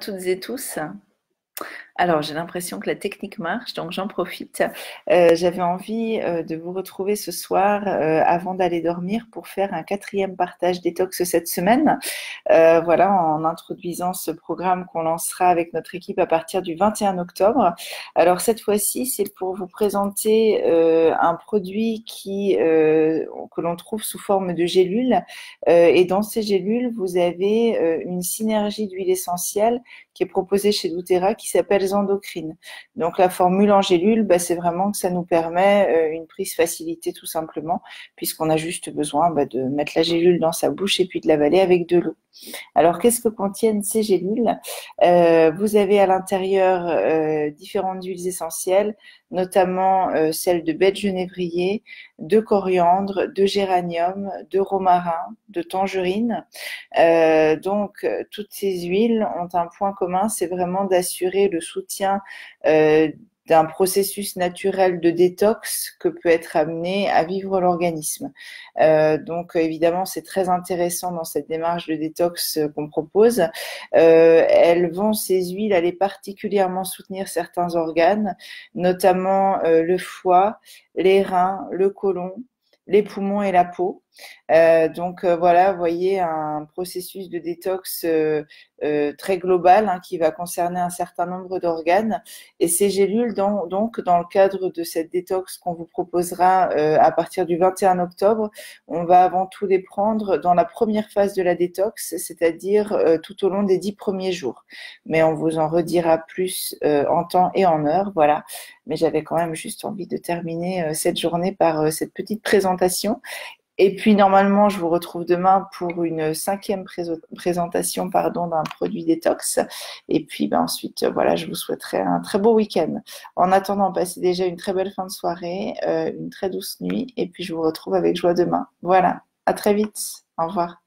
Toutes et tous. Alors, j'ai l'impression que la technique marche, donc j'en profite. J'avais envie de vous retrouver ce soir avant d'aller dormir pour faire un quatrième partage détox cette semaine. Voilà, en introduisant ce programme qu'on lancera avec notre équipe à partir du 21 octobre. Alors cette fois-ci, c'est pour vous présenter un produit que l'on trouve sous forme de gélules. Et dans ces gélules, vous avez une synergie d'huile essentielle qui est proposée chez doTERRA qui s'appelle Endocrine. Donc la formule en gélule, c'est vraiment que ça nous permet une prise facilitée tout simplement, puisqu'on a juste besoin de mettre la gélule dans sa bouche et puis de l'avaler avec de l'eau. Alors, qu'est-ce que contiennent ces gélules? Vous avez à l'intérieur différentes huiles essentielles, notamment celles de baie de genévrier, de coriandre, de géranium, de romarin, de tangerine. Toutes ces huiles ont un point commun, c'est vraiment d'assurer le soutien d'un processus naturel de détox que peut être amené à vivre l'organisme. Évidemment, c'est très intéressant dans cette démarche de détox qu'on propose. Ces huiles, aller particulièrement soutenir certains organes, notamment le foie, les reins, le côlon, les poumons et la peau. Voilà, vous voyez un processus de détox très global qui va concerner un certain nombre d'organes. Et ces gélules, dans le cadre de cette détox qu'on vous proposera à partir du 21 octobre, on va avant tout les prendre dans la première phase de la détox, c'est-à-dire tout au long des 10 premiers jours. Mais on vous en redira plus en temps et en heure, voilà. Mais j'avais quand même juste envie de terminer cette journée par cette petite présentation. Et puis, normalement, je vous retrouve demain pour une cinquième présentation d'un produit détox. Et puis, ensuite, voilà, je vous souhaiterais un très beau week-end. En attendant, passez déjà une très belle fin de soirée, une très douce nuit. Et puis, je vous retrouve avec joie demain. Voilà, à très vite. Au revoir.